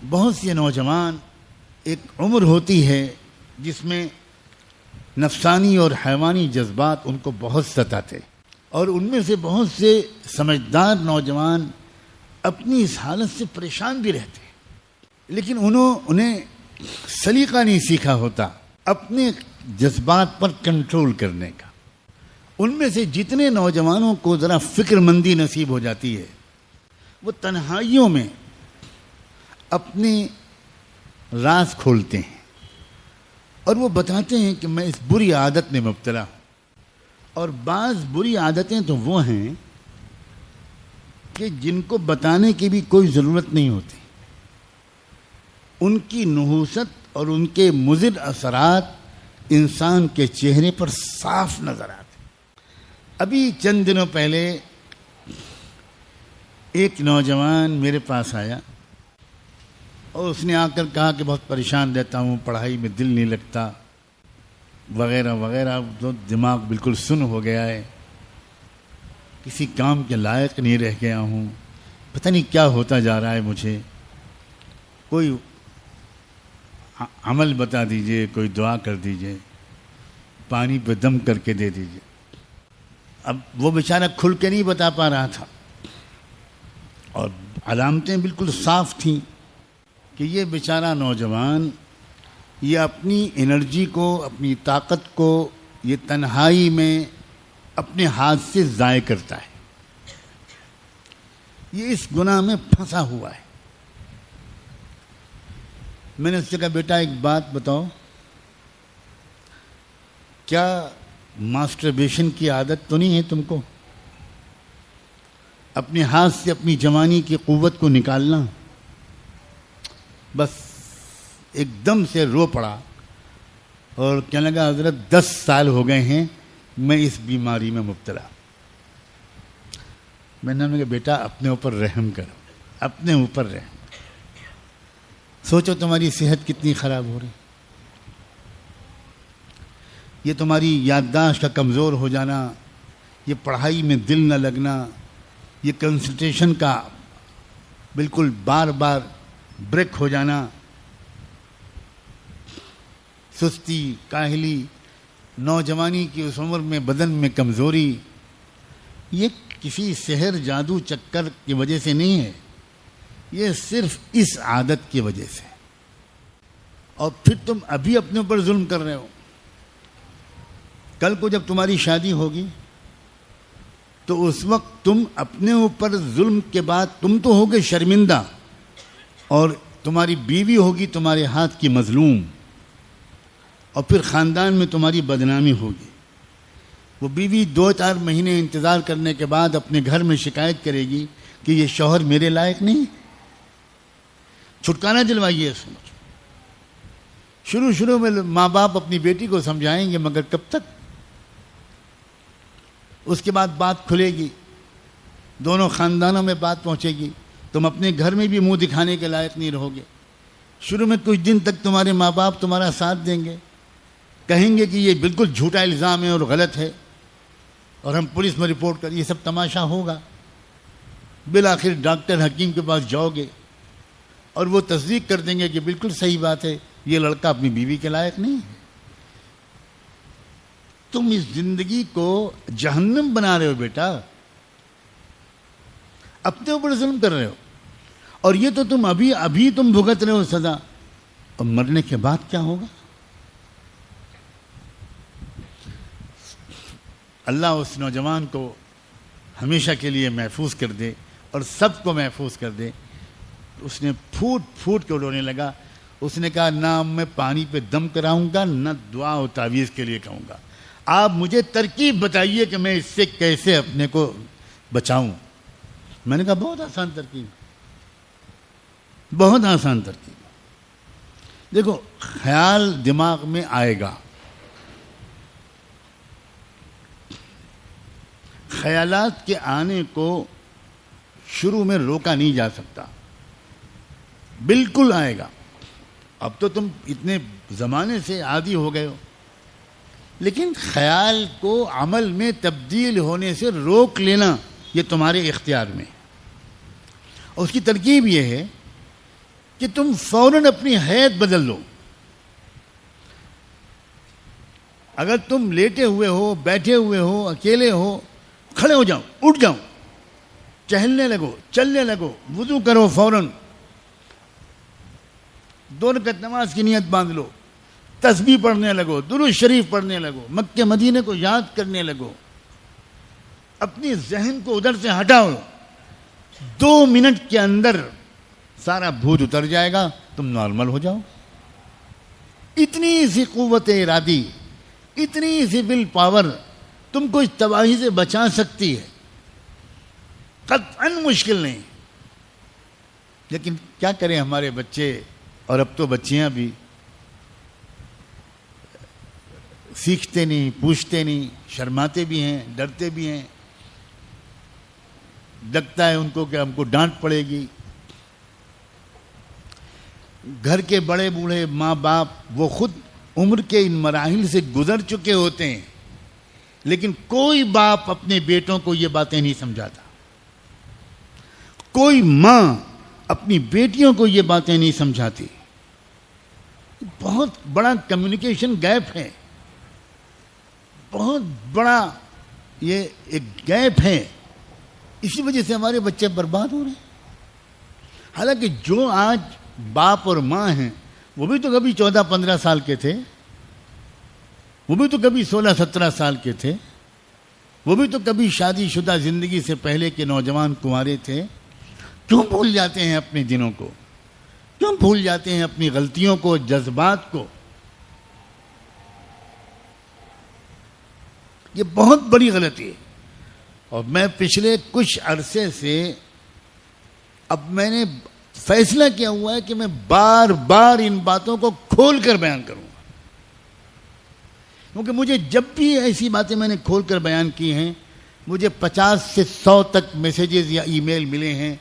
بہت سے نوجوان ایک عمر ہوتی ہے جس میں نفسانی اور حیوانی جذبات ان کو بہت ستاتے، اور ان میں سے بہت سے سمجھدار نوجوان اپنی اس حالت سے پریشان بھی رہتے، لیکن انہیں سلیقہ نہیں سیکھا ہوتا اپنے جذبات پر کنٹرول کرنے کا۔ ان میں سے جتنے نوجوانوں کو ذرا فکر مندی نصیب ہو جاتی ہے، وہ تنہائیوں میں اپنے راز کھولتے ہیں اور وہ بتاتے ہیں کہ میں اس بری عادت میں مبتلا ہوں۔ اور بعض بری عادتیں تو وہ ہیں کہ جن کو بتانے کی بھی کوئی ضرورت نہیں ہوتی، ان کی نحوست اور ان کے مضر اثرات انسان کے چہرے پر صاف نظر آتے۔ ابھی چند دنوں پہلے ایک نوجوان میرے پاس آیا اور اس نے آ کر کہا کہ بہت پریشان رہتا ہوں، پڑھائی میں دل نہیں لگتا وغیرہ وغیرہ، تو دماغ بالکل سن ہو گیا ہے، کسی کام کے لائق نہیں رہ گیا ہوں، پتہ نہیں کیا ہوتا جا رہا ہے، مجھے کوئی عمل بتا دیجئے، کوئی دعا کر دیجئے، پانی پہ دم کر کے دے دیجئے۔ اب وہ بیچارہ کھل کے نہیں بتا پا رہا تھا، اور علامتیں بالکل صاف تھیں کہ یہ بیچارہ نوجوان یہ اپنی انرجی کو، اپنی طاقت کو یہ تنہائی میں اپنے ہاتھ سے ضائع کرتا ہے، یہ اس گناہ میں پھنسا ہوا ہے۔ میں نے اس سے کہا بیٹا ایک بات بتاؤ، کیا ماسٹربیشن کی عادت تو نہیں ہے تم کو؟ اپنے ہاتھ سے اپنی جوانی کی قوت کو نکالنا؟ بس ایک دم سے رو پڑا اور کہنے لگا حضرت 10 سال ہو گئے ہیں میں اس بیماری میں مبتلا۔ میں نے کہا بیٹا اپنے اوپر رحم کرو، اپنے اوپر رحم۔ سوچو تمہاری صحت کتنی خراب ہو رہی، یہ تمہاری یادداشت کا کمزور ہو جانا، یہ پڑھائی میں دل نہ لگنا، یہ کنسنٹریشن کا بالکل بار بار بریک ہو جانا، سستی، کاہلی، نوجوانی کی اس عمر میں بدن میں کمزوری، یہ کسی سحر جادو چکر کی وجہ سے نہیں ہے، یہ صرف اس عادت کی وجہ سے۔ اور پھر تم ابھی اپنے اوپر ظلم کر رہے ہو، کل کو جب تمہاری شادی ہوگی تو اس وقت تم اپنے اوپر ظلم کے بعد تم تو ہوگے شرمندہ، اور تمہاری بیوی ہوگی تمہارے ہاتھ کی مظلوم، اور پھر خاندان میں تمہاری بدنامی ہوگی۔ وہ بیوی 2-4 مہینے انتظار کرنے کے بعد اپنے گھر میں شکایت کرے گی کہ یہ شوہر میرے لائق نہیں۔ چھٹکارا دلوائیے اس میں۔ شروع میں ماں باپ اپنی بیٹی کو سمجھائیں گے، مگر کب تک؟ اس کے بعد بات کھلے گی، دونوں خاندانوں میں بات پہنچے گی، تم اپنے گھر میں بھی منہ دکھانے کے لائق نہیں رہو گے۔ شروع میں کچھ دن تک تمہارے ماں باپ تمہارا ساتھ دیں گے، کہیں گے کہ یہ بالکل جھوٹا الزام ہے اور غلط ہے، اور ہم پولیس میں رپورٹ کر، یہ سب تماشا ہوگا۔ بالآخر ڈاکٹر حکیم کے پاس جاؤ گے اور وہ تصدیق کر دیں گے کہ بالکل صحیح بات ہے، یہ لڑکا اپنی بیوی کے لائق نہیں ہے۔ تم اس زندگی کو جہنم بنا رہے ہو بیٹا، اپنے اوپر ظلم کر رہے ہو، اور یہ تو تم ابھی تم بھگت رہے ہو سزا، اور مرنے کے بعد کیا ہوگا؟ اللہ اس نوجوان کو ہمیشہ کے لیے محفوظ کر دے اور سب کو محفوظ کر دے۔ اس نے پھوٹ کے رونے لگا، اس نے کہا نہ میں پانی پہ دم کراؤں گا، نہ دعا و تعویذ کے لیے کہوں گا، آپ مجھے ترکیب بتائیے کہ میں اس سے کیسے اپنے کو بچاؤں۔ میں نے کہا بہت آسان ترکیب، بہت آسان ترکیب۔ دیکھو، خیال دماغ میں آئے گا، خیالات کے آنے کو شروع میں روکا نہیں جا سکتا، بالکل آئے گا۔ اب تو تم اتنے زمانے سے عادی ہو گئے ہو، لیکن خیال کو عمل میں تبدیل ہونے سے روک لینا یہ تمہارے اختیار میں۔ اور اس کی ترکیب یہ ہے کہ تم فوراً اپنی حیت بدل لو. اگر تم لیٹے ہوئے ہو، بیٹھے ہوئے ہو، اکیلے ہو، کھڑے ہو جاؤ، اٹھ جاؤ، ٹہلنے لگو، چلنے لگو، وضو کرو فوراً، 2 رکعت نماز کی نیت باندھ لو، تسبیح پڑھنے لگو، درود شریف پڑھنے لگو، مکہ مدینے کو یاد کرنے لگو، اپنی ذہن کو ادھر سے ہٹاؤ. 2 منٹ کے اندر سارا بھوت اتر جائے گا، تم نارمل ہو جاؤ. اتنی سی قوت ارادی، اتنی سی ول پاور تم کو اس تباہی سے بچا سکتی ہے. قطعاً مشکل نہیں. لیکن کیا کریں ہمارے بچے، اور اب تو بچیاں بھی سیکھتے نہیں، پوچھتے نہیں، شرماتے بھی ہیں، ڈرتے بھی ہیں. لگتا ہے ان کو کہ ہم کو ڈانٹ پڑے گی. گھر کے بڑے بوڑھے ماں باپ وہ خود عمر کے ان مراحل سے گزر چکے ہوتے ہیں، لیکن کوئی باپ اپنے بیٹوں کو یہ باتیں نہیں سمجھاتا. کوئی ماں اپنی بیٹیوں کو یہ باتیں نہیں سمجھاتی. بہت بڑا کمیونیکیشن گیپ ہے، بہت بڑا یہ ایک گیپ ہے. اسی وجہ سے ہمارے بچے برباد ہو رہے ہیں. حالانکہ جو آج باپ اور ماں ہیں وہ بھی تو کبھی 14-15 سال کے تھے، وہ بھی تو کبھی 16-17 سال کے تھے، وہ بھی تو کبھی شادی شدہ زندگی سے پہلے کے نوجوان کنوارے تھے. کیوں بھول جاتے ہیں اپنے دنوں کو؟ کیوں بھول جاتے ہیں اپنی غلطیوں کو، جذبات کو؟ یہ بہت بڑی غلطی ہے. اور میں پچھلے کچھ عرصے سے اب میں نے فیصلہ کیا ہوا ہے کہ میں بار بار ان باتوں کو کھول کر بیان کروں گا. کیونکہ مجھے جب بھی ایسی باتیں میں نے کھول کر بیان کی ہیں، مجھے 50 سے 100 تک میسیجز یا ای میل ملے ہیں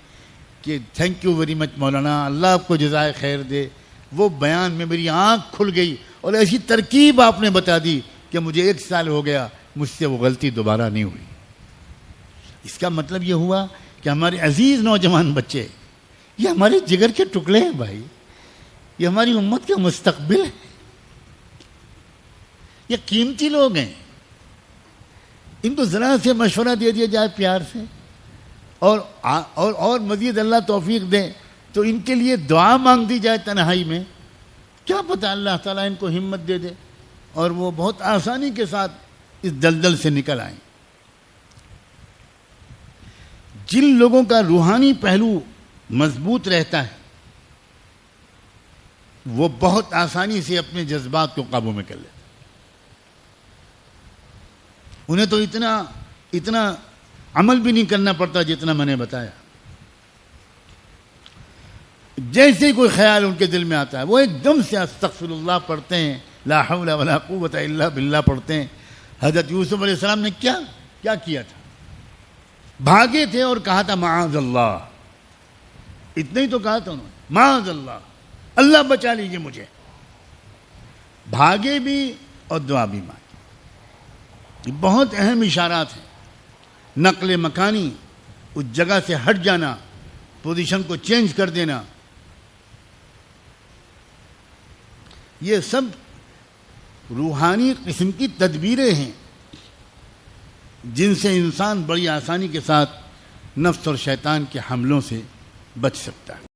کہ تھینک یو ویری مچ مولانا، اللہ آپ کو جزائے خیر دے. وہ بیان میں میری آنکھ کھل گئی اور ایسی ترکیب آپ نے بتا دی کہ مجھے 1 سال ہو گیا، مجھ سے وہ غلطی دوبارہ نہیں ہوئی. اس کا مطلب یہ ہوا کہ ہمارے عزیز نوجوان بچے یہ ہمارے جگر کے ٹکڑے ہیں بھائی، یہ ہماری امت کا مستقبل ہے، یہ قیمتی لوگ ہیں. ان کو ذرا سے مشورہ دے دیا جائے پیار سے، اور مزید اللہ توفیق دے تو ان کے لیے دعا مانگ دی جائے تنہائی میں. کیا پتہ اللہ تعالیٰ ان کو ہمت دے دے اور وہ بہت آسانی کے ساتھ اس دلدل سے نکل آئیں. جن لوگوں کا روحانی پہلو مضبوط رہتا ہے وہ بہت آسانی سے اپنے جذبات کو قابو میں کر لیتے. انہیں تو اتنا عمل بھی نہیں کرنا پڑتا جتنا میں نے بتایا. جیسے ہی کوئی خیال ان کے دل میں آتا ہے وہ ایک دم سے استغفر اللہ پڑھتے ہیں، لا حول ولا قوت الا باللہ پڑھتے ہیں. حضرت یوسف علیہ السلام نے کیا کیا تھا؟ بھاگے تھے اور کہا تھا معاذ اللہ. اتنا ہی تو کہا تھا انہوں نے، معاذ اللہ، اللہ بچا لیجیے مجھے. بھاگے بھی اور دعا بھی مانگی. یہ بہت اہم اشارات ہیں. نقل مکانی، اس جگہ سے ہٹ جانا، پوزیشن کو چینج کر دینا، یہ سب روحانی قسم کی تدبیریں ہیں جن سے انسان بڑی آسانی کے ساتھ نفس اور شیطان کے حملوں سے بچ سکتا ہے.